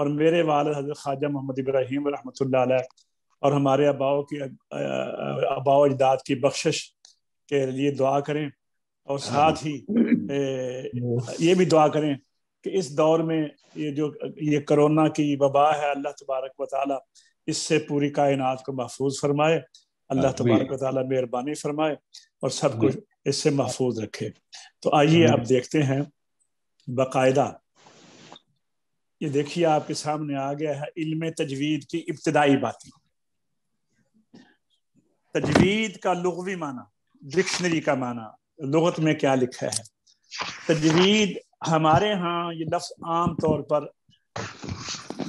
اور میرے والد حضرت خواجہ محمد ابراہیم رحمۃ اللہ علیہ اور ہمارے آباؤ و اجداد کی بخشش کے لیے دعا کریں، اور ساتھ ہی یہ بھی دعا کریں کہ اس دور میں یہ کرونا کی وبا ہے، اللہ تبارک و تعالیٰ اس سے پوری کائنات کو محفوظ فرمائے، اللہ تبارک و تعالیٰ مہربانی فرمائے اور سب کچھ اس سے محفوظ رکھے۔ تو آئیے اب دیکھتے ہیں باقاعدہ، یہ دیکھیے آپ کے سامنے آ گیا ہے علم تجوید کی ابتدائی باتیں۔ تجوید کا لغوی معنی، ڈکشنری کا معنی، لغت میں کیا لکھا ہے۔ تجوید ہمارے ہاں یہ لفظ عام طور پر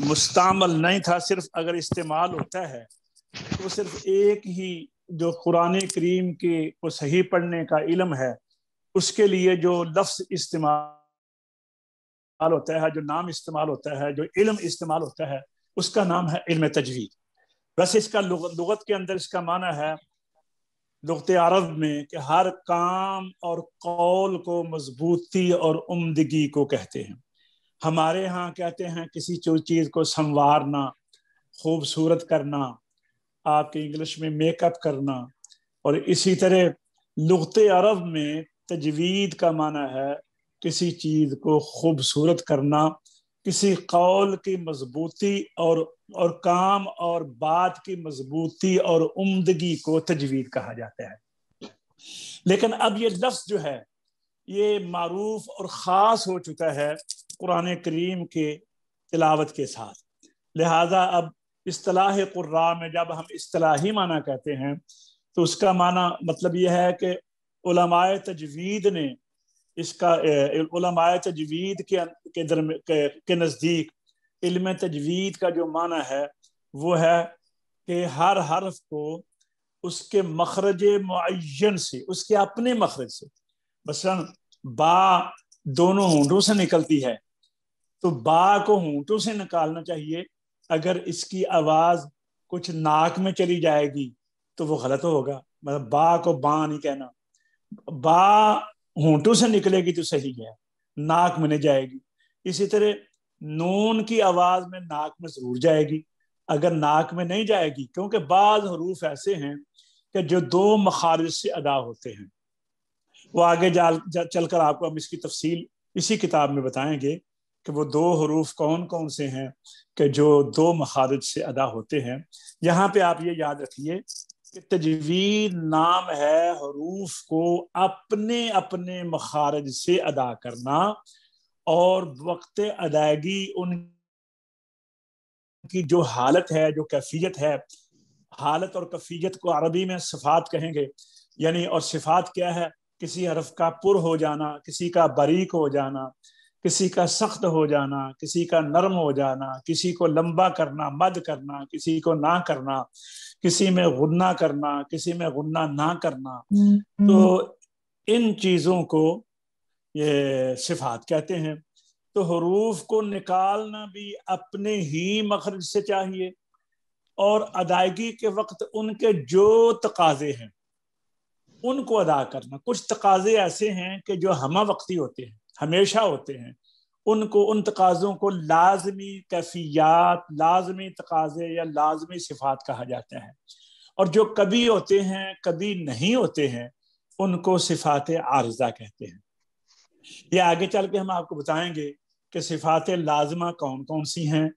مستعمل نہیں تھا، صرف اگر استعمال ہوتا ہے تو صرف ایک ہی جو قرآن کریم کے کو صحیح پڑھنے کا علم ہے اس کے لیے جو لفظ استعمال ہوتا ہے، جو نام استعمال ہوتا ہے، جو علم استعمال ہوتا ہے، اس کا نام ہے علم تجوید۔ بس اس کا لغت کے اندر اس کا معنی ہے لغت عرب میں کہ ہر کام اور قول کو مضبوطی اور عمدگی کو کہتے ہیں۔ ہمارے ہاں کہتے ہیں کسی چیز کو سنوارنا، خوبصورت کرنا، آپ کے انگلش میں میک اپ کرنا، اور اسی طرح لغت عرب میں تجوید کا معنی ہے کسی چیز کو خوبصورت کرنا، کسی قول کی مضبوطی اور کام اور بات کی مضبوطی اور عمدگی کو تجوید کہا جاتا ہے۔ لیکن اب یہ لفظ جو ہے یہ معروف اور خاص ہو چکا ہے قرآن کریم کے تلاوت کے ساتھ، لہذا اب اصطلاح قراء میں جب ہم اصطلاحی معنی کہتے ہیں تو اس کا معنی مطلب یہ ہے کہ علماء تجوید نے اس کا علماء تجوید کے نزدیک علم تجوید کا جو معنی ہے وہ ہے کہ ہر حرف کو اس کے مخرج معین سے، اس کے اپنے مخرج سے، مثلا با دونوں ہونٹوں سے نکلتی ہے تو با کو ہونٹوں سے نکالنا چاہیے، اگر اس کی آواز کچھ ناک میں چلی جائے گی تو وہ غلط ہوگا، مطلب با کو با نہیں کہنا، با ہونٹوں سے نکلے گی تو صحیح ہے، ناک میں نہیں جائے گی۔ اسی طرح نون کی آواز میں ناک میں ضرور جائے گی، اگر ناک میں نہیں جائے گی کیونکہ بعض حروف ایسے ہیں کہ جو دو مخارج سے ادا ہوتے ہیں، وہ آگے چل کر آپ کو ہم اس کی تفصیل اسی کتاب میں بتائیں گے کہ وہ دو حروف کون کون سے ہیں کہ جو دو مخارج سے ادا ہوتے ہیں۔ یہاں پہ آپ یہ یاد رکھیے کہ تجوید نام ہے حروف کو اپنے اپنے مخارج سے ادا کرنا، اور وقت ادائیگی ان کی جو حالت ہے، جو کیفیت ہے، حالت اور کیفیت کو عربی میں صفات کہیں گے، یعنی اور صفات کیا ہے؟ کسی حرف کا پر ہو جانا، کسی کا باریک ہو جانا، کسی کا سخت ہو جانا، کسی کا نرم ہو جانا، کسی کو لمبا کرنا، مد کرنا، کسی کو نہ کرنا، کسی میں غنہ کرنا، کسی میں غنہ نہ کرنا، تو ان چیزوں کو یہ صفات کہتے ہیں۔ تو حروف کو نکالنا بھی اپنے ہی مخرج سے چاہیے، اور ادائیگی کے وقت ان کے جو تقاضے ہیں ان کو ادا کرنا۔ کچھ تقاضے ایسے ہیں کہ جو ہمہ وقتی ہوتے ہیں، ہمیشہ ہوتے ہیں، ان تقاضوں کو لازمی کیفیات، لازمی تقاضے یا لازمی صفات کہا جاتا ہے، اور جو کبھی ہوتے ہیں کبھی نہیں ہوتے ہیں ان کو صفات عارضہ کہتے ہیں۔ یہ آگے چل کے ہم آپ کو بتائیں گے کہ صفات لازمہ کون کون سی ہیں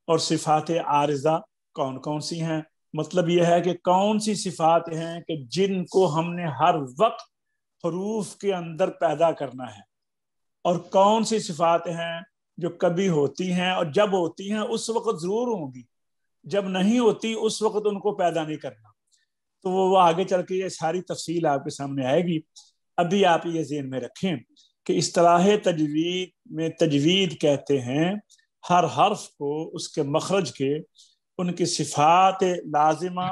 اور صفات عارضہ کون کون سی ہیں۔ مطلب یہ ہے کہ کون سی صفات ہیں کہ جن کو ہم نے ہر وقت حروف کے اندر پیدا کرنا ہے، اور کون سی صفات ہیں جو کبھی ہوتی ہیں اور جب ہوتی ہیں اس وقت ضرور ہوں گی، جب نہیں ہوتی اس وقت ان کو پیدا نہیں کرنا۔ تو وہ آگے چل کے یہ ساری تفصیل آپ کے سامنے آئے گی۔ ابھی آپ یہ ذہن میں رکھیں کہ اصطلاح تجوید میں تجوید کہتے ہیں ہر حرف کو اس کے مخرج کے، ان کی صفات لازمہ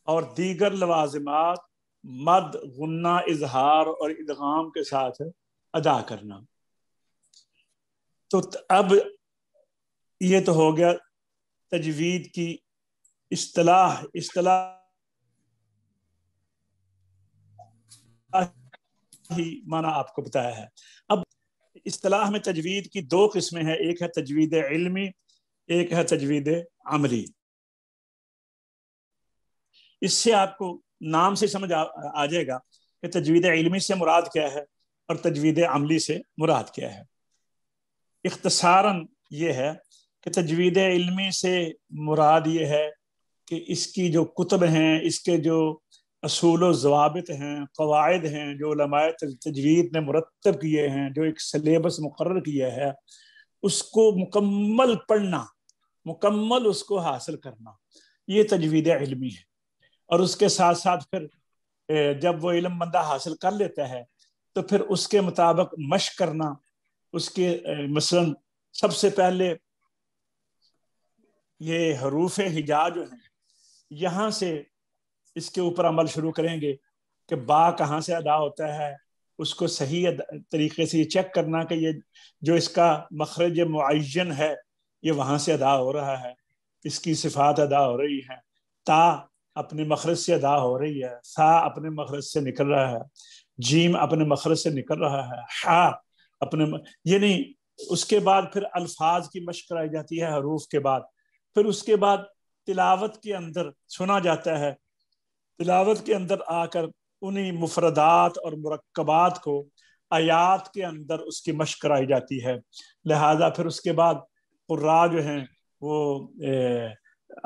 اور دیگر لوازمات مد، غنہ، اظہار اور ادغام کے ساتھ ادا کرنا۔ تو اب یہ تو ہو گیا تجوید کی اصطلاح ہی معنی آپ کو بتایا ہے۔ اب اصطلاح میں تجوید کی دو قسمیں ہیں، ایک ہے تجوید علمی ایک ہے تجوید عملی. اس سے آپ کو نام سے سمجھ آ جائے گا کہ تجوید علمی سے مراد کیا ہے اور تجوید عملی سے مراد کیا ہے. اختصاراً یہ ہے کہ تجوید علمی سے مراد یہ ہے کہ اس کی جو کتب ہیں، اس کے جو اصول و ضوابط ہیں، قواعد ہیں جو علماء تجوید نے مرتب کیے ہیں، جو ایک سلیبس مقرر کیا ہے، اس کو مکمل پڑھنا، مکمل اس کو حاصل کرنا، یہ تجوید علمی ہے. اور اس کے ساتھ ساتھ پھر جب وہ علم بندہ حاصل کر لیتا ہے تو پھر اس کے مطابق مشق کرنا. اس کے مثلا سب سے پہلے یہ حروف ہجا جو ہیں، یہاں سے اس کے اوپر عمل شروع کریں گے کہ با کہاں سے ادا ہوتا ہے، اس کو صحیح طریقے سے یہ چیک کرنا کہ یہ جو اس کا مخرج معین ہے یہ وہاں سے ادا ہو رہا ہے، اس کی صفات ادا ہو رہی ہیں، تا اپنے مخرج سے ادا ہو رہی ہے، سا اپنے مخرج سے نکل رہا ہے، جیم اپنے مخرج سے نکل رہا ہے، ہا اپنے یعنی اس کے بعد پھر الفاظ کی مشق کرائی جاتی ہے حروف کے بعد. پھر اس کے بعد تلاوت کے اندر سنا جاتا ہے، تلاوت کے اندر آ کر انہی مفردات اور مرکبات کو آیات کے اندر اس کی مشق کرائی جاتی ہے. لہذا پھر اس کے بعد قراء جو ہیں وہ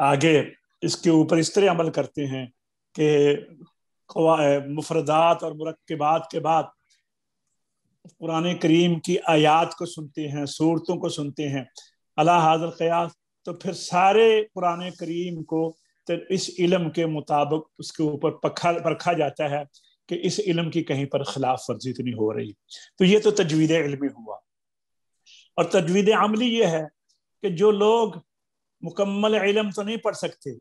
آگے اس کے اوپر اس طرح عمل کرتے ہیں کہ مفردات اور مرکبات کے بعد قرآن کریم کی آیات کو سنتے ہیں، سورتوں کو سنتے ہیں علی ھذا القیاس. تو پھر سارے قرآن کریم کو اس علم کے مطابق اس کے اوپر پرکھا جاتا ہے کہ اس علم کی کہیں پر خلاف ورزی تو نہیں ہو رہی. تو یہ تو تجوید علمی ہوا. اور تجوید عملی یہ ہے کہ جو لوگ مکمل علم تو نہیں پڑھ سکتے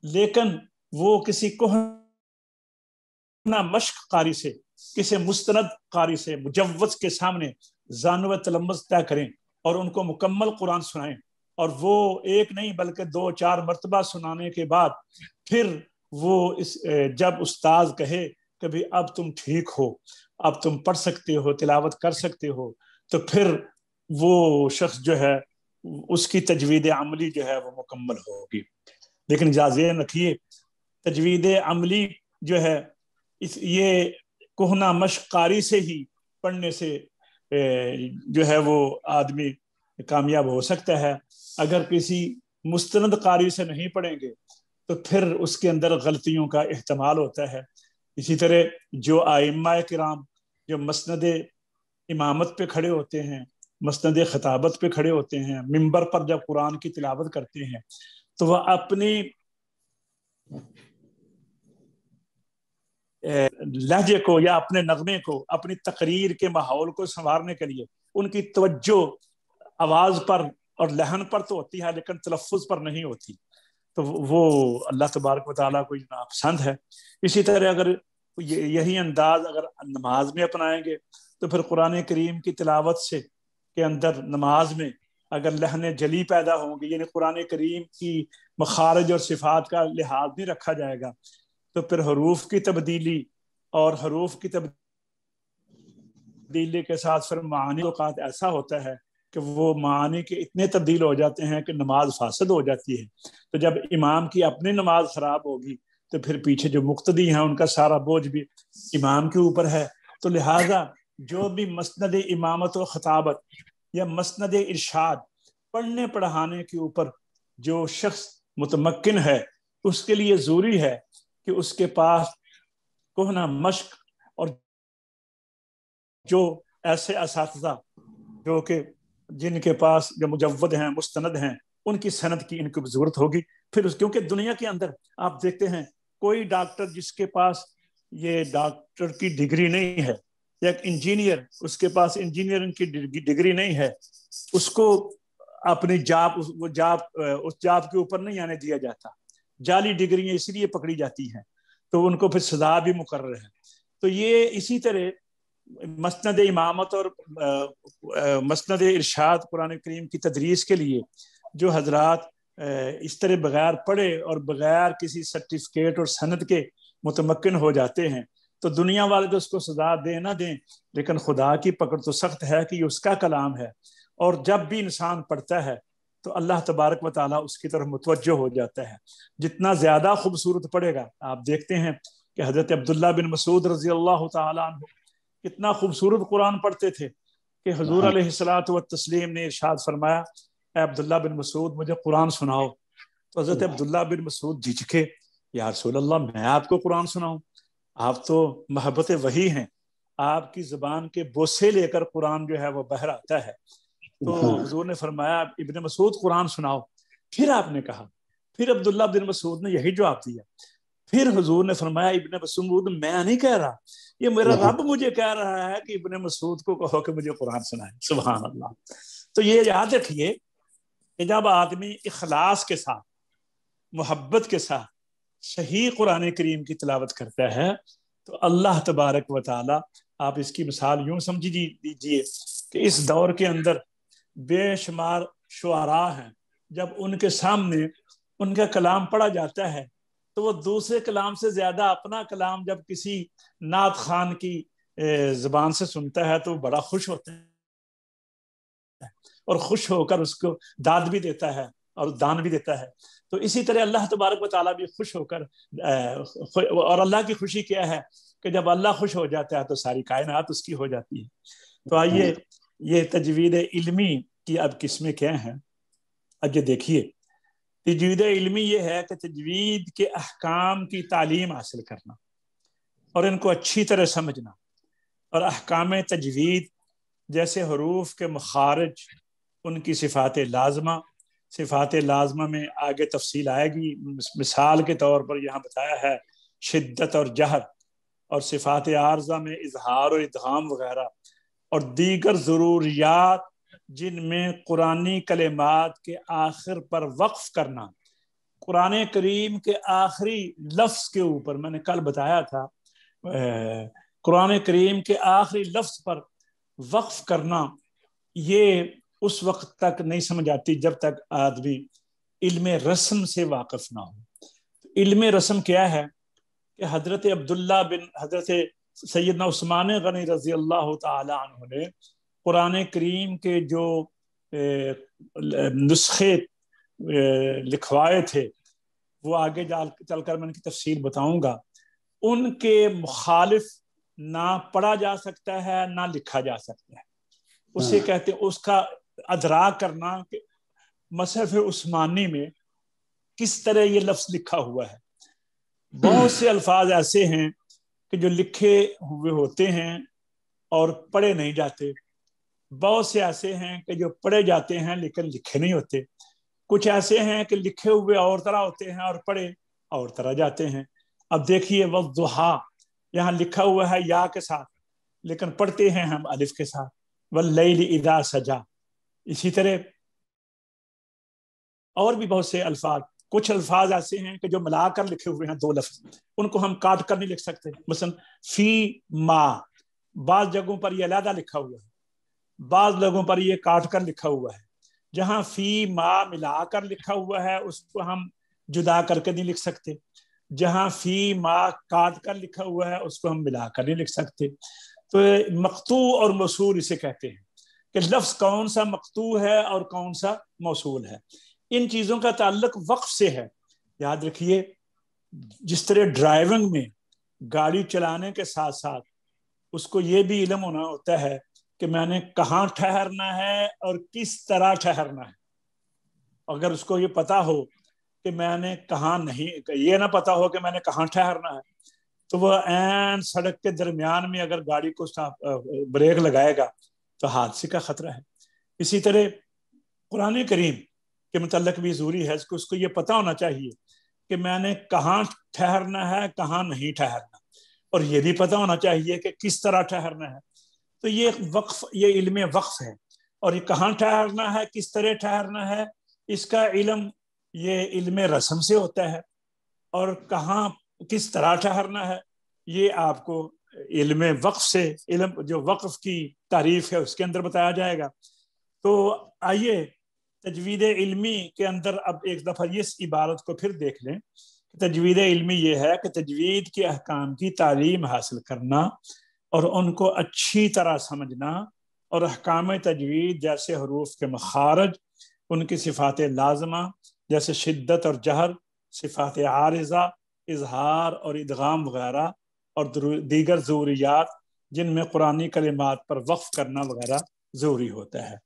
لیکن وہ کسی کہنہ مشق قاری سے، کسی مستند قاری سے، مجوز کے سامنے زانو و تلمذ طے کریں اور ان کو مکمل قرآن سنائیں، اور وہ ایک نہیں بلکہ 2-4 مرتبہ سنانے کے بعد پھر وہ جب استاذ کہے کہ بھی اب تم ٹھیک ہو، اب تم پڑھ سکتے ہو، تلاوت کر سکتے ہو، تو پھر وہ شخص جو ہے اس کی تجوید عملی جو ہے وہ مکمل ہوگی. لیکن ذہن رکھیے تجوید عملی جو ہے یہ کہنہ مشق قاری سے ہی پڑھنے سے جو ہے وہ آدمی کامیاب ہو سکتا ہے. اگر کسی مستند قاری سے نہیں پڑھیں گے تو پھر اس کے اندر غلطیوں کا احتمال ہوتا ہے. اسی طرح جو ائمہ کرام جو مسند امامت پہ کھڑے ہوتے ہیں، مسند خطابت پہ کھڑے ہوتے ہیں، منبر پر جب قرآن کی تلاوت کرتے ہیں تو وہ اپنی لہجے کو یا اپنے نغمے کو، اپنی تقریر کے ماحول کو سنوارنے کے لیے ان کی توجہ آواز پر اور لہن پر تو ہوتی ہے لیکن تلفظ پر نہیں ہوتی. تو وہ اللہ تبارک و تعالیٰ کو ناپسند ہے. اسی طرح اگر یہی انداز اگر نماز میں اپنائیں گے تو پھر قرآن کریم کی تلاوت سے کے اندر نماز میں اگر لہن جلی پیدا ہوں گی، یعنی قرآن کریم کی مخارج اور صفات کا لحاظ نہیں رکھا جائے گا، تو پھر حروف کی تبدیلی اور حروف کی تبدیلی کے ساتھ پھر معانی اوقات ایسا ہوتا ہے کہ وہ معانی کے اتنے تبدیل ہو جاتے ہیں کہ نماز فاسد ہو جاتی ہے. تو جب امام کی اپنی نماز خراب ہوگی تو پھر پیچھے جو مقتدی ہیں ان کا سارا بوجھ بھی امام کے اوپر ہے. تو لہٰذا جو بھی مسند امامت و خطابت یا مسند ارشاد پڑھنے پڑھانے کے اوپر جو شخص متمکن ہے اس کے لیے ضروری ہے کہ اس کے پاس کہنہ مشق اور جو ایسے اساتذہ جو کہ جن کے پاس جو مجود ہیں، مستند ہیں، ان کی سند کی ان کو ضرورت ہوگی. پھر کیونکہ دنیا کے اندر آپ دیکھتے ہیں کوئی ڈاکٹر جس کے پاس یہ ڈاکٹر کی ڈگری نہیں ہے یا ایک انجینئر اس کے پاس انجینئرنگ کی ڈگری نہیں ہے، اس کو اپنی اس جاب کے اوپر نہیں آنے دیا جاتا. جعلی ڈگریاں اس لیے پکڑی جاتی ہیں تو ان کو پھر سزا بھی مقرر ہے. تو یہ اسی طرح مسند امامت اور مسند ارشاد قرآن کریم کی تدریس کے لیے جو حضرات اس طرح بغیر پڑھے اور بغیر کسی سرٹیفکیٹ اور سند کے متمکن ہو جاتے ہیں تو دنیا والے تو اس کو سزا دیں نہ دیں لیکن خدا کی پکڑ تو سخت ہے کہ یہ اس کا کلام ہے. اور جب بھی انسان پڑھتا ہے تو اللہ تبارک و تعالیٰ اس کی طرف متوجہ ہو جاتا ہے. جتنا زیادہ خوبصورت پڑھے گا, آپ دیکھتے ہیں کہ حضرت عبداللہ بن مسعود رضی اللہ تعالیٰ عنہ کتنا خوبصورت قرآن پڑھتے تھے کہ حضور علیہ الصلوۃ والتسلیم نے ارشاد فرمایا, اے عبداللہ بن مسعود مجھے قرآن سناؤ. تو حضرت عبداللہ بن مسعود جھجکے, یا رسول اللہ میں آپ کو قرآن سناؤں؟ آپ تو محبت وحی ہیں, آپ کی زبان کے بوسے لے کر قرآن جو ہے وہ بہر آتا ہے. تو حضور نے فرمایا ابن مسعود قرآن سناؤ. پھر آپ نے کہا, پھر عبداللہ بن مسعود نے یہی جواب دیا. پھر حضور نے فرمایا ابن مسعود میں نہیں کہہ رہا, یہ میرا رب مجھے کہہ رہا ہے کہ ابن مسعود کو کہو کہ مجھے قرآن سنائے. سبحان اللہ. تو یہ یاد رکھیے کہ جب آدمی اخلاص کے ساتھ, محبت کے ساتھ صحیح قرآن کریم کی تلاوت کرتا ہے تو اللہ تبارک و تعالی, آپ اس کی مثال یوں سمجھ لیجیے کہ اس دور کے اندر بے شمار شعراء ہیں, جب ان کے سامنے ان کا کلام پڑھا جاتا ہے تو وہ دوسرے کلام سے زیادہ اپنا کلام جب کسی نعت خان کی زبان سے سنتا ہے تو وہ بڑا خوش ہوتا ہے اور خوش ہو کر اس کو داد بھی دیتا ہے اور دان بھی دیتا ہے. تو اسی طرح اللہ تبارک و تعالیٰ بھی خوش ہو کر, اور اللہ کی خوشی کیا ہے کہ جب اللہ خوش ہو جاتا ہے تو ساری کائنات اس کی ہو جاتی ہے. تو آئیے یہ تجوید علمی کی اب قسمیں کیا ہیں. اب یہ دیکھیے, تجوید علمی یہ ہے کہ تجوید کے احکام کی تعلیم حاصل کرنا اور ان کو اچھی طرح سمجھنا, اور احکام تجوید جیسے حروف کے مخارج, ان کی صفات لازمہ میں آگے تفصیل آئے گی. مثال کے طور پر یہاں بتایا ہے شدت اور جہر, اور صفات عارضہ میں اظہار و ادغام وغیرہ, اور دیگر ضروریات جن میں قرآنی کلمات کے آخر پر وقف کرنا. قرآن کریم کے آخری لفظ کے اوپر, میں نے کل بتایا تھا, قرآن کریم کے آخری لفظ پر وقف کرنا, یہ اس وقت تک نہیں سمجھ آتی جب تک آدمی علم رسم سے واقف نہ ہو. علم رسم کیا ہے کہ حضرت سیدنا عثمان غنی رضی اللہ تعالی عنہ نے قرآن کریم کے جو نسخے لکھوائے تھے, وہ آگے چل کر میں ان کی تفصیل بتاؤں گا, ان کے مخالف نہ پڑھا جا سکتا ہے نہ لکھا جا سکتا ہے. اسے کہتے ہیں, اس کا ادراک کرنا کہ مصحف عثمانی میں کس طرح یہ لفظ لکھا ہوا ہے. بہت سے الفاظ ایسے ہیں کہ جو لکھے ہوئے ہوتے ہیں اور پڑھے نہیں جاتے, بہت سے ایسے ہیں کہ جو پڑھے جاتے ہیں لیکن لکھے نہیں ہوتے, کچھ ایسے ہیں کہ لکھے ہوئے اور طرح ہوتے ہیں اور پڑھے اور طرح جاتے ہیں. اب دیکھیے والضحیٰ, یہاں لکھا ہوا ہے یا کے ساتھ لیکن پڑھتے ہیں ہم الف کے ساتھ. واللیل اذا سجا, اسی طرح اور بھی بہت سے الفاظ. کچھ الفاظ ایسے ہیں کہ جو ملا کر لکھے ہوئے ہیں دو لفظ, ان کو ہم کاٹ کر نہیں لکھ سکتے. مثلا فی ما, بعض جگہوں پر یہ علیحدہ لکھا ہوا ہے, بعض لوگوں پر یہ کاٹ کر لکھا ہوا ہے. جہاں فی ما ملا کر لکھا ہوا ہے اس کو ہم جدا کر کے نہیں لکھ سکتے, جہاں فی ما کاٹ کر لکھا ہوا ہے اس کو ہم ملا کر نہیں لکھ سکتے. تو مقطوع اور موصول اسے کہتے ہیں کہ لفظ کون سا مقطوع ہے اور کون سا موصول ہے. ان چیزوں کا تعلق وقف سے ہے. یاد رکھیے, جس طرح ڈرائیونگ میں گاڑی چلانے کے ساتھ ساتھ اس کو یہ بھی علم ہونا ہوتا ہے کہ میں نے کہاں ٹھہرنا ہے اور کس طرح ٹھہرنا ہے. اگر اس کو یہ پتا ہو کہ میں نے کہاں نہیں, یہ نہ پتا ہو کہ میں نے کہاں ٹھہرنا ہے, تو وہ عین سڑک کے درمیان میں اگر گاڑی کو بریک لگائے گا تو حادثے کا خطرہ ہے. اسی طرح قرآن کریم کے متعلق بھی ضروری ہے اس کو یہ پتا ہونا چاہیے کہ میں نے کہاں ٹھہرنا ہے کہاں نہیں ٹھہرنا, اور یہ بھی پتا ہونا چاہیے کہ کس طرح ٹھہرنا ہے. تو یہ علم وقف ہے, اور یہ کہاں ٹھہرنا ہے کس طرح ٹھہرنا ہے اس کا علم یہ علم رسم سے ہوتا ہے, اور کہاں کس طرح ٹھہرنا ہے یہ آپ کو علم وقف سے, علم جو وقف کی تعریف ہے اس کے اندر بتایا جائے گا. تو آئیے تجوید علمی کے اندر اب ایک دفعہ اس عبارت کو پھر دیکھ لیں. تجوید علمی یہ ہے کہ تجوید کے احکام کی تعلیم حاصل کرنا اور ان کو اچھی طرح سمجھنا, اور احکام تجوید جیسے حروف کے مخارج, ان کی صفات لازمہ جیسے شدت اور جہر، صفات عارضہ اظہار اور ادغام وغیرہ، اور دیگر ضروریات جن میں قرآنی کلمات پر وقف کرنا وغیرہ ضروری ہوتا ہے۔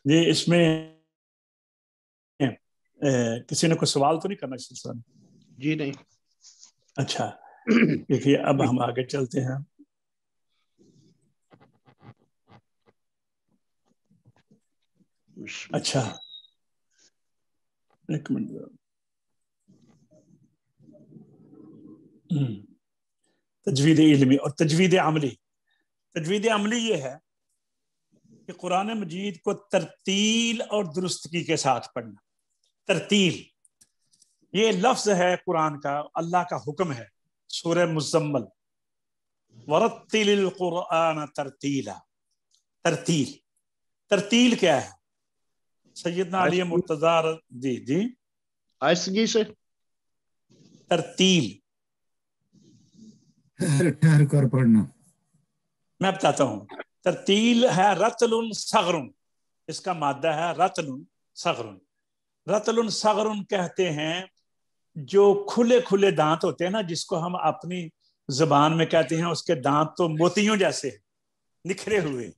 یہ اس میں کسی نے کوئی سوال تو نہیں کرنا اس سلسلے میں؟ جی نہیں۔ اچھا دیکھیے اب ہم آگے چلتے ہیں۔ اچھا ایک منٹ، تجوید علمی اور تجوید عملی۔ تجوید عملی یہ ہے کہ قرآن مجید کو ترتیل اور درستگی کے ساتھ پڑھنا۔ ترتیل یہ لفظ ہے قرآن کا، اللہ کا حکم ہے سورہ مزمل، ورتل القرآن ترتیلا۔ ترتیل، ترتیل کیا ہے؟ سیدنا علی مرتضی جی آہستگی سے ترتیل ٹھہر کر پڑھنا۔ میں بتاتا ہوں، ترتیل ہے رتل صغر، اس کا مادہ ہے رتل صغر۔ رتل صغر کہتے ہیں جو کھلے کھلے دانت ہوتے ہیں نا، جس کو ہم اپنی زبان میں کہتے ہیں اس کے دانت تو موتیوں جیسے نکھرے ہوئے،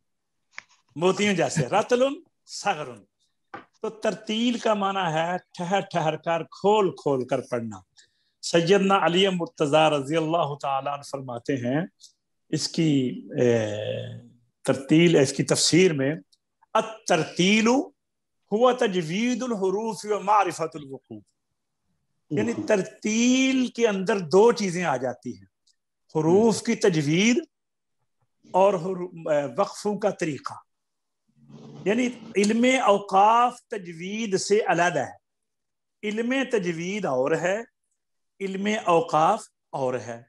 موتیوں جیسے، رتل صغر۔ تو ترتیل کا معنی ہے ٹھہر ٹھہر کر، کھول کھول کر پڑھنا۔ سیدنا علی مرتضی رضی اللہ تعالیٰ عنہ فرماتے ہیں اس کی ترتیل، اس کی تفسیر میں، الترتیل ہوا تجوید الحروف و معرفت الوقوف۔ یعنی ترتیل کے اندر دو چیزیں آ جاتی ہیں، حروف کی تجوید اور وقفوں کا طریقہ۔ یعنی علم اوقاف تجوید سے علیحدہ ہے، علم تجوید اور ہے، علم اوقاف اور ہے۔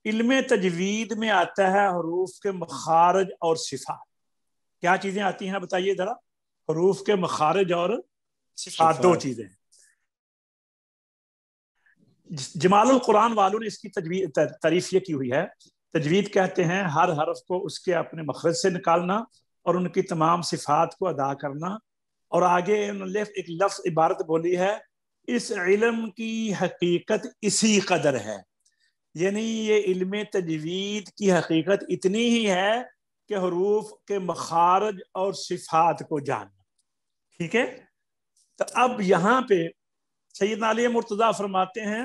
علم تجوید میں آتا ہے حروف کے مخارج اور صفات۔ کیا چیزیں آتی ہیں بتائیے ذرا؟ حروف کے مخارج اور صفات، دو چیزیں۔ جمال القرآن والوں نے اس کی تعریف یہ کی ہوئی ہے، تجوید کہتے ہیں ہر حرف کو اس کے اپنے مخرج سے نکالنا اور ان کی تمام صفات کو ادا کرنا۔ اور آگے انہوں نے ایک لفظ عبارت بولی ہے، اس علم کی حقیقت اسی قدر ہے۔ یعنی یہ علم تجوید کی حقیقت اتنی ہی ہے کہ حروف کے مخارج اور صفات کو جاننا۔ ٹھیک ہے؟ تو اب یہاں پہ سیدنا علی مرتضی فرماتے ہیں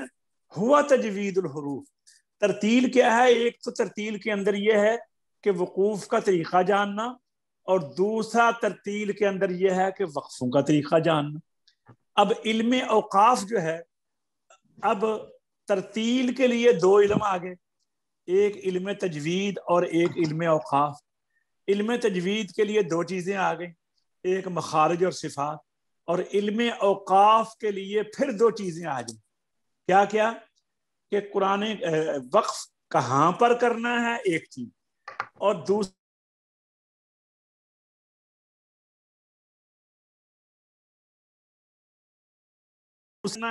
ہوا تجوید الحروف۔ ترتیل کیا ہے؟ ایک تو ترتیل کے اندر یہ ہے کہ وقوف کا طریقہ جاننا، اور دوسرا ترتیل کے اندر یہ ہے کہ وقفوں کا طریقہ جاننا۔ اب علم اوقاف جو ہے، اب ترتیل کے لیے دو علم آگے، ایک علم تجوید اور ایک علم اوقاف۔ علم تجوید کے لیے دو چیزیں آ گئیں، ایک مخارج اور صفات، اور علم اوقاف کے لیے پھر دو چیزیں آ گئیں۔ کیا کیا؟ کہ قرآن وقف کہاں پر کرنا ہے ایک چیز، اور دوسری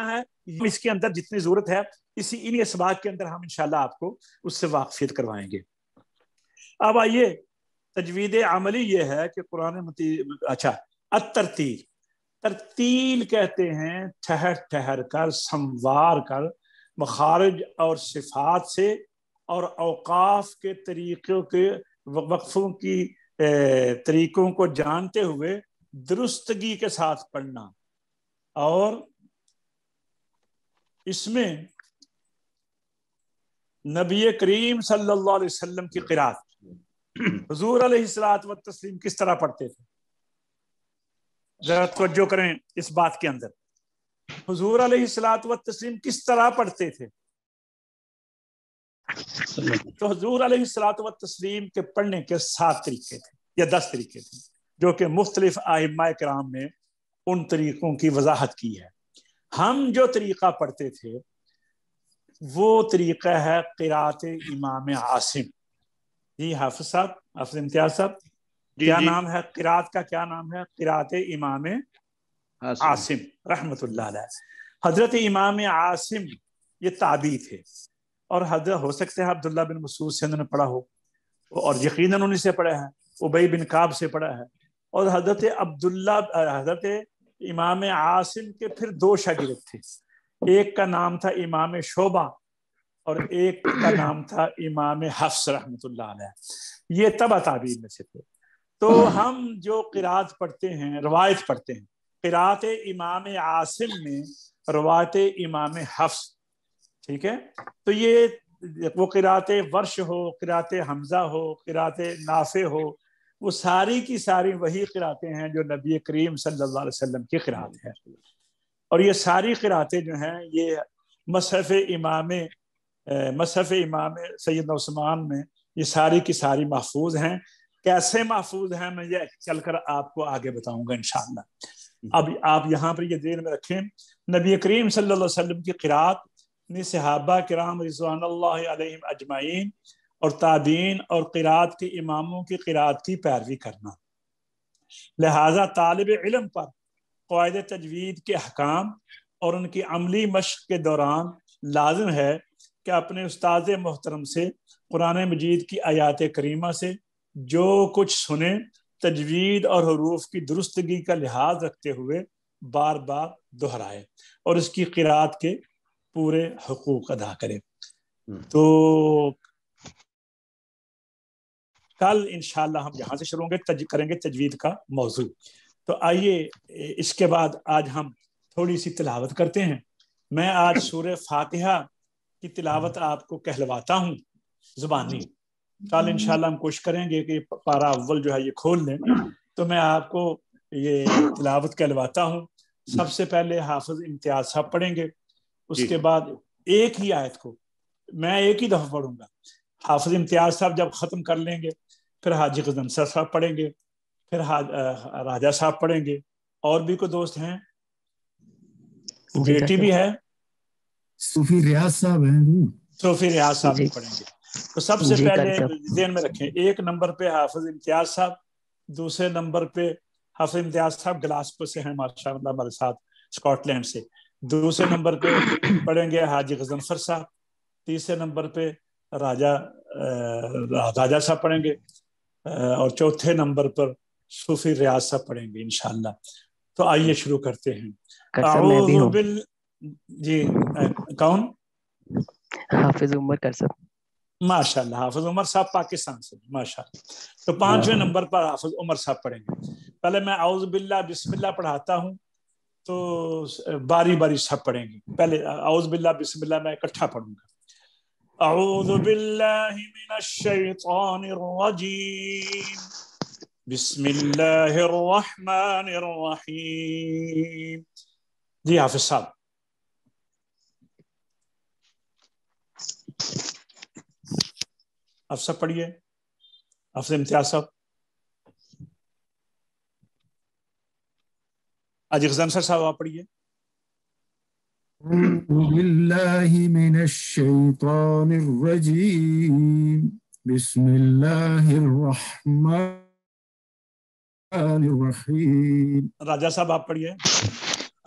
ہے اس کے اندر جتنی ضرورت ہے، انہی اسباق کے اندر ہم انشاءاللہ آپ کو اس سے واقفیت کروائیں گے۔ اب آئیے، تجوید عملی یہ ہے کہ قرآن اچھا الترتیل، ترتیل کہتے ہیں ٹھہر ٹھہر کر، سموار کر، مخارج اور صفات سے اور اوقاف کے طریقوں کے وقفوں کی طریقوں کو جانتے ہوئے درستگی کے ساتھ پڑھنا۔ اور اس میں نبی کریم صلی اللہ علیہ وسلم کی قرات، حضور علیہ الصلوۃ والتسلیم کس طرح پڑھتے تھے؟ ذرا توجہ کریں اس بات کے اندر، حضور علیہ الصلوۃ والتسلیم کس طرح پڑھتے تھے؟ تو حضور علیہ الصلوۃ والتسلیم کے پڑھنے کے 7 طریقے تھے یا 10 طریقے تھے، جو کہ مختلف ائمہ کرام نے ان طریقوں کی وضاحت کی ہے۔ ہم جو طریقہ پڑھتے تھے وہ طریقہ ہے قرات امام عاصم۔ جی حافظ صاحب، حافظ امتیاز صاحب، کیا نام ہے قرات کا؟ کیا نام ہے؟ قرات امام عاصم رحمت اللہ علیہ۔ حضرت امام عاصم یہ تابعی تھے، اور حضرت ہو سکتے ہیں عبداللہ بن مسعود سے انہوں نے پڑھا ہو، اور یقیناً انہیں سے پڑھا ہے۔ ابی بن کعب سے پڑھا ہے. اور حضرت عبداللہ حضرت امام عاصم کے پھر 2 شاگرد تھے. ایک کا نام تھا امام شعبہ اور ایک کا نام تھا امام حفص رحمۃ اللہ علیہ. یہ تبع تابعین میں سے تھے. تو ہم جو قرات پڑھتے ہیں، روایت پڑھتے ہیں، قرات امام عاصم میں روایت امام حفص، ٹھیک ہے. تو یہ وہ قرات ورش ہو، قرات حمزہ ہو، قرات نافع ہو، وہ ساری کی ساری وہی قراتیں ہیں جو نبی کریم صلی اللہ علیہ وسلم کی قرات ہے. اور یہ ساری قراتیں جو ہیں یہ مصحف امام سیدنا عثمان میں یہ ساری کی ساری محفوظ ہیں. کیسے محفوظ ہیں میں یہ چل کر آپ کو آگے بتاؤں گا انشاءاللہ. اب آپ یہاں پر یہ ذہن میں رکھیں، نبی کریم صلی اللہ علیہ وسلم کی قرات نے صحابہ کرام رضوان اللہ علیہم اجمعین اور تابعین اور قرات کے اماموں کی قرات کی پیروی کرنا. لہذا طالب علم پر قواعد تجوید کے احکام اور ان کی عملی مشق کے دوران لازم ہے کہ اپنے استاد محترم سے قرآن مجید کی آیات کریمہ سے جو کچھ سنیں تجوید اور حروف کی درستگی کا لحاظ رکھتے ہوئے بار بار دہرائے اور اس کی قرات کے پورے حقوق ادا کرے. تو کل انشاءاللہ ہم یہاں سے شروع کریں گے تجوید کا موضوع. تو آئیے اس کے بعد آج ہم تھوڑی سی تلاوت کرتے ہیں. میں آج سورہ فاتحہ کی تلاوت آپ کو کہلواتا ہوں زبانی. کل انشاءاللہ ہم کوشش کریں گے کہ پارہ اول جو ہے یہ کھول لیں. تو میں آپ کو یہ تلاوت کہلواتا ہوں. سب سے پہلے حافظ امتیاز صاحب پڑھیں گے، اس کے بعد ایک ہی آیت کو میں ایک ہی دفعہ پڑھوں گا. حافظ امتیاز صاحب جب ختم کر لیں گے پھر حاجی غضنفر صاحب پڑھیں گے، پھر راجہ صاحب پڑھیں گے. اور بھی کوئی دوست ہیں؟ بیٹی بھی ہے، صوفی ریاض صاحب ہیں. صوفی ریاض صاحب بھی پڑھیں گے. تو سب سے پہلے ذہن میں رکھیں، 1 نمبر پہ حافظ امتیاز صاحب، دوسرے نمبر پہ حافظ امتیاز صاحب گلاسپور سے ہیں ماشاء اللہ ہمارے ساتھ اسکاٹ لینڈ سے. دوسرے نمبر پہ پڑھیں گے حاجی غضنفر صاحب. تیسرے نمبر پہ راجہ صاحب پڑھیں گے اور چوتھے نمبر پر صوفی ریاض صاحب پڑھیں گے انشاءاللہ. تو آئیے شروع کرتے ہیں. جی کون؟ حافظ عمر کرسب. ماشاء اللہ حافظ عمر صاحب پاکستان سے ماشاء اللہ. تو 5ویں نمبر پر حافظ عمر صاحب پڑھیں گے. پہلے میں اعوذ باللہ بسم اللہ پڑھاتا ہوں تو باری باری سب پڑھیں گے. پہلے اعوذ باللہ بسم اللہ میں اکٹھا پڑھوں گا. اعوذ باللہ من الشیطان الرجیم بسم اللہ الرحمن الرحیم. جی حافظ صاحب. آپ سب پڑھیے. حافظ امتیاز صاحب. حاجی غضنفر صاحب آپ پڑھیے. أعوذ بالله من الشيطان الرجيم بسم الله الرحمن الرحيم. راجہ صاحب آپ پڑھیے.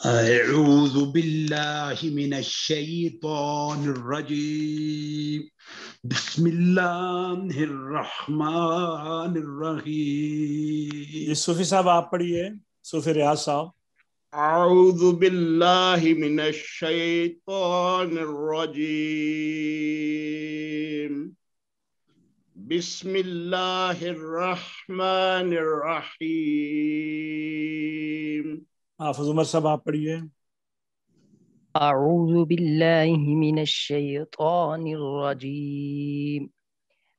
اعوذ باللہ من الشیطان الرجیم بسم اللہ الرحمن الرحیم. صوفی صاحب آپ پڑھیے. صوفی ریاض صاحب. اعوذ باللہ من الشیطان الرجیم بسم اللہ الرحمن الرحیم. حافظ عمر صاحب آپ پڑھیے. اعوذ باللہ من الشیطان الرجیم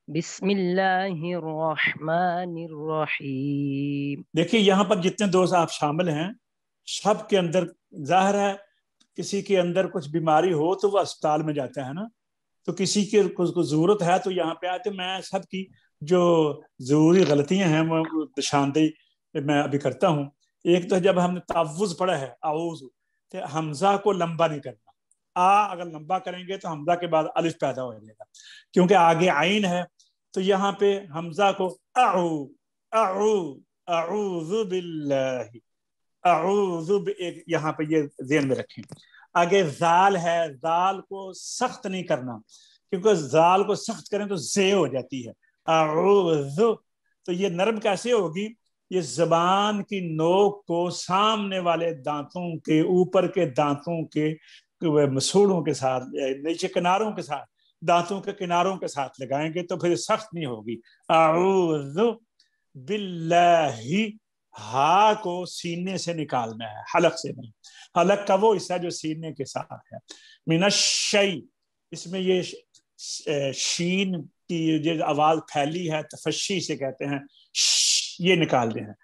بسم اللہ الرحمن الرحیم. دیکھیے یہاں پر جتنے دوست آپ شامل ہیں سب کے اندر ظاہر ہے کسی کے اندر کچھ بیماری ہو تو وہ اسپتال میں جاتا ہے نا. تو کسی کی ضرورت ہے تو یہاں پہ آئے. تو میں سب کی جو ضروری غلطیاں ہیں وہ نشاندہی میں ابھی کرتا ہوں. ایک تو جب ہم نے تعوذ پڑھا ہے اعوذ، تو حمزہ کو لمبا نہیں کرنا. اگر لمبا کریں گے تو حمزہ کے بعد الف پیدا ہو جائے گا کیونکہ آگے عین ہے. تو یہاں پہ حمزہ کو اعوذ باللہ اعوذ یہاں پہ یہ ذہن میں رکھیں. آگے زال ہے، زال کو سخت نہیں کرنا کیونکہ زال کو سخت کریں تو زے ہو جاتی ہے. اعوذ، تو تو یہ نرم کیسے ہوگی؟ یہ زبان کی نوک کو سامنے والے دانتوں کے اوپر کے دانتوں کے مسوڑوں کے ساتھ نیچے کناروں کے ساتھ دانتوں کے کناروں کے ساتھ لگائیں گے تو پھر سخت نہیں ہوگی. اعوذ باللہ، ہا کو سینے سے نکالنا ہے، حلق سے نہیں. حلق کا وہ حصہ جو سینے کے ساتھ ہے. من الشیء، اس میں یہ شین کی جو آواز پھیلی ہے تفشی سے کہتے ہیں، یہ نکالتے ہیں.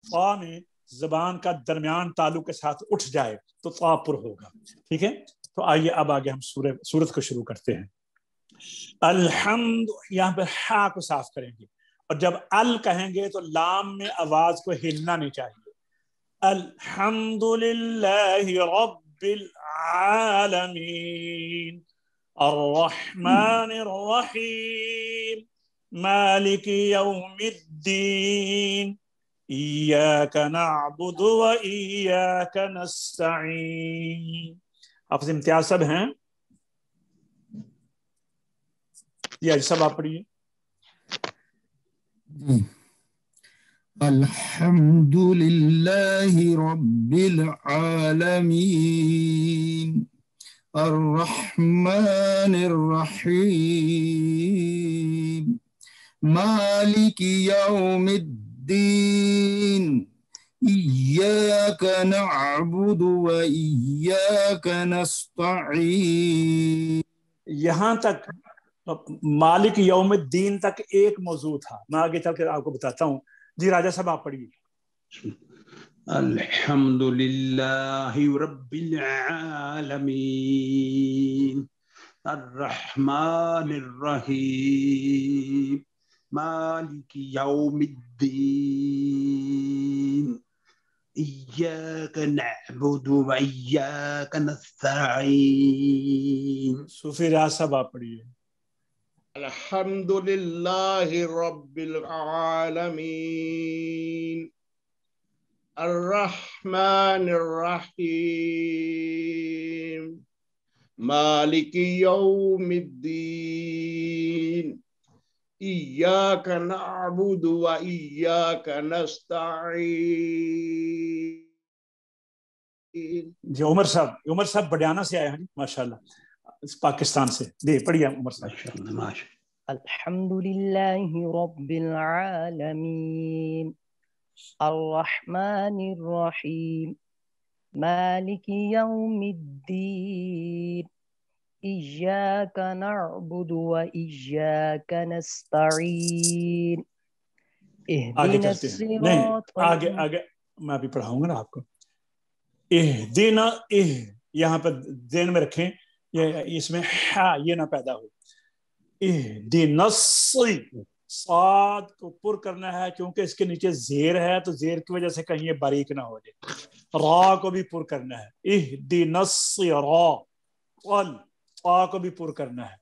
طا میں زبان کا درمیان تعلق کے ساتھ اٹھ جائے تو طا پر ہوگا. ٹھیک ہے، تو آئیے اب آگے ہم سورت کو شروع کرتے ہیں. الحمد، یہاں پہ ہا کو صاف کریں گے، اور جب ال کہیں گے تو لام میں آواز کو ہلنا نہیں چاہیے. الحمد للہ رب العالمین الرحمن الرحیم مالک یوم الدین ایاک نعبد و ایاک نستعین. حافظ امتیاز سب ہیں؟ یہ سب آپ پڑھیے. الحمد للہ رب العالمین الرحمن الرحیم مالک یوم الدین ایاک نعبد و ایاک نستعین. یہاں تک مالک یوم الدین تک ایک موضوع تھا، میں آگے چل کے آپ کو بتاتا ہوں. جی راجہ صاحب آپ پڑھیے. الحمد للہ رب العالمین الرحمن الرحیم مالک یوم الدین ایاک نعبد و ایاک نستعین. صوفی ریاض صاحب آپ پڑھیے. الحمد للہ رب العالمین الرحمن الرحیم مالک یوم الدین ایاک نعبد و ایاک نستعین. جی عمر صاحب بڈیانہ سے آئے ہیں. ماشاءاللہ، پاکستان سے. جی پڑھیے عمر صاحب. الحمد للہ رب العالمین الرحمن الرحیم مالک یوم الدین ایاک نعبد و ایاک نستعین آگے اہدنا چلتے ہیں. نہیں، آگے میں بھی پڑھاؤں گا نا آپ کو. اہدنا، یہاں پر ذہن میں رکھیں، یہ اس میں ہا یہ نہ پیدا ہو. اہدنا صاد کو پر کرنا ہے کیونکہ اس کے نیچے زیر ہے، تو زیر کی وجہ سے کہیں یہ باریک نہ ہو جائے. را کو بھی پر کرنا ہے. اہدنا الصراط، قا کو بھی پر کرنا ہے.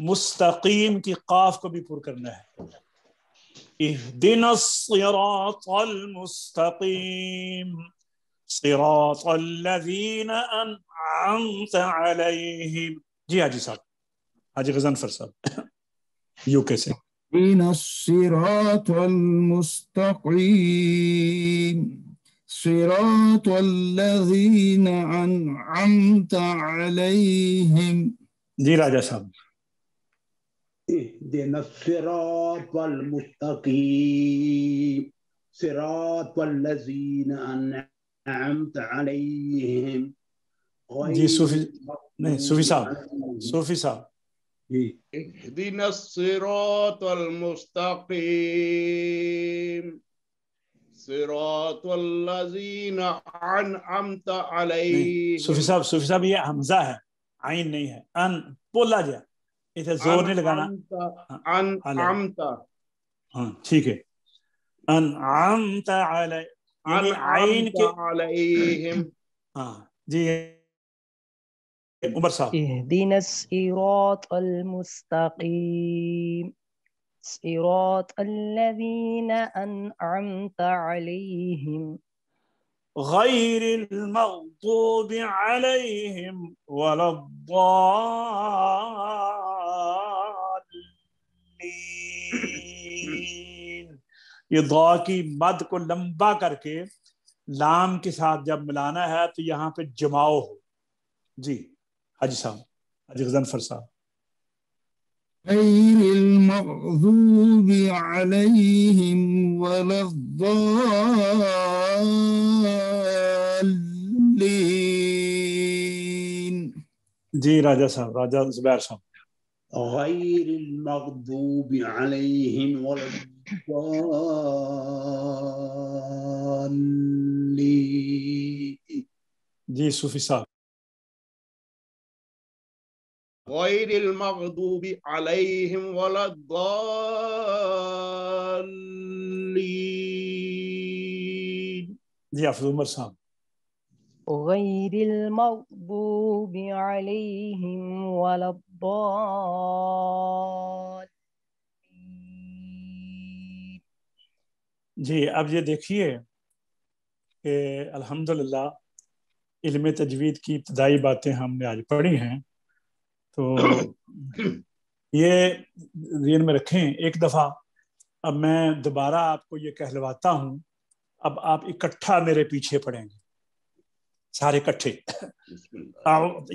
مستقیم کی قاف کو بھی پر کرنا ہے. اہدنا الصراط المستقیم صراط الذین انعمت علیہم. جی حاجی صاحب، حاجی غضنفر صاحب یو کے سے. اهدنا الصراط المستقیم صراط الذین انعمت علیہم. جی راجہ صاحب. اهدنا الصراط المستقیم صراط الذین انعمت علیہم. جی صوفی صاحب اهدنا الصراط المستقیم صراط الذین انعمت علیہم. صوفی صاحب یہ حمزہ ہے، عین نہیں ہے. ان بولا جائے، اسے زور نہیں لگانا. انعمت، ہاں ٹھیک ہے. انعمت یعنی عین کے علیہم. ہاں جی عمر صاحب. اهدنا الصراط المستقیم صراط الذین انعمت علیہم غیر المغضوب علیہم ولا الضالین. یہ ضا کی مد کو لمبا کر کے لام کے ساتھ جب ملانا ہے تو یہاں پہ جماؤ ہو. جی حاجی صاحب، حاجی غضنفر صاحب. غير المغضوب عليهم ولا الضالين. جی راجہ صاحب، راجہ زبیر صاحب. غير المغضوب عليهم ولا الضالين. جی صوفی صاحب. غير المغضوب عليهم ولا الضالين. جی حافظ عمر صاحب. غير المغضوب عليهم ولا الضالين. جی اب یہ دیکھیے کہ الحمدللہ علم تجوید کی ابتدائی باتیں ہم نے آج پڑھی ہیں، تو یہ ذہن میں رکھیں. ایک دفعہ اب میں دوبارہ آپ کو یہ کہلواتا ہوں، اب آپ اکٹھا میرے پیچھے پڑھیں گے، سارے اکٹھے.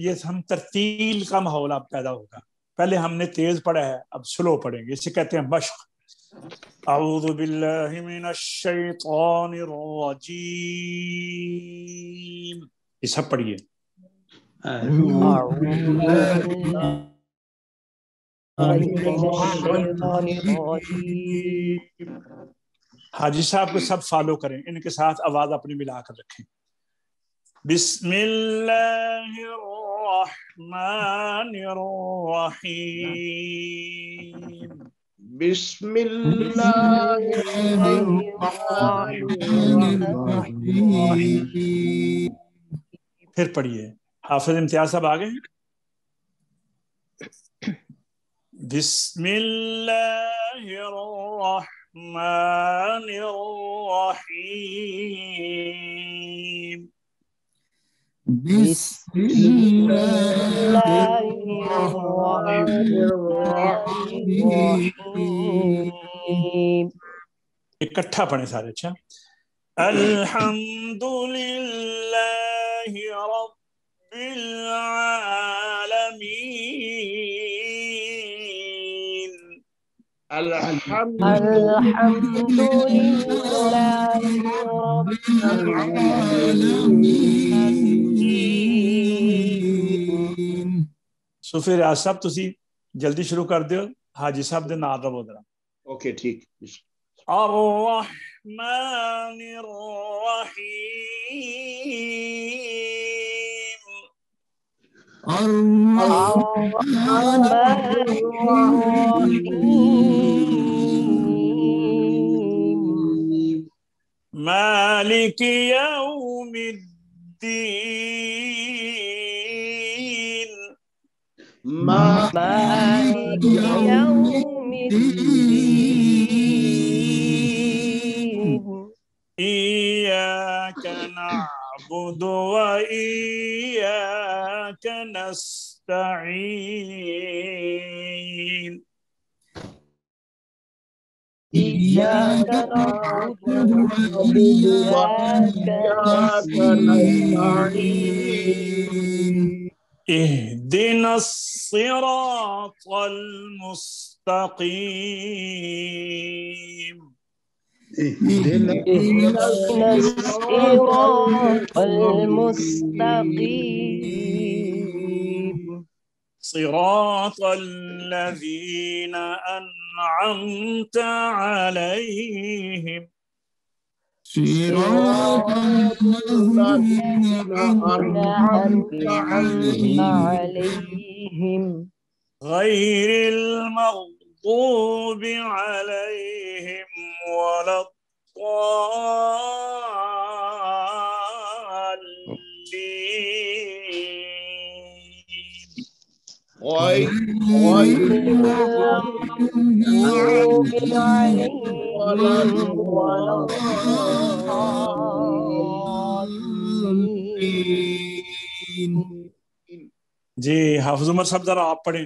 یہ ہم ترتیل کا ماحول اب پیدا ہوگا. پہلے ہم نے تیز پڑھا ہے، اب سلو پڑھیں گے، اسے کہتے ہیں مشق. اعوذ باللہ من الشیطان الرجیم. یہ سب پڑھیے. أعوذ بالله من الشيطان الرجيم. حاجی صاحب کو سب فالو کریں، ان کے ساتھ آواز اپنی ملا کر رکھیں. بسم اللہ الرحمن الرحیم. بسم الله الرحمن الرحيم. پھر پڑھیے. حافظ امتیاز صاحب آگے. بسم اللہ الرحمن الرحیم. بسم الله الرحمن الرحيم. اکٹھا پڑھیں سارے. اچھا. الحمد للہ رب العالمین. الحمد لله رب العالمين. صوفی ریاض صاحب تسی جلدی شروع کر دیو، حاجی صاحب دے نال رہو ذرا. اوکے ٹھیک. الرحمن الرحیم. الرحمن الرحيم. مالک یوم الدین. مالك يوم الدين. إياك نعبد وإياك نستعين. إياك نعبد وإياك نستعين. اهدنا الصراط المستقيم. اهدنا الصراط المستقيم. صراط الذين أنعمت عليهم. صراط الذين أنعمت عليهم غير المغضوب عليهم ولا الضالين. غير المغضوب عليهم ولا الضالين. جی حافظ عمر صاحب ذرا آپ پڑھیں.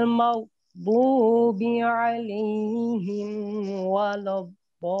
المغضوب عليهم ولا الضالين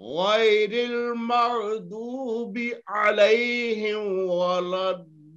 غير المغضوب عليهم ولا الضالين।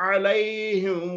عليهم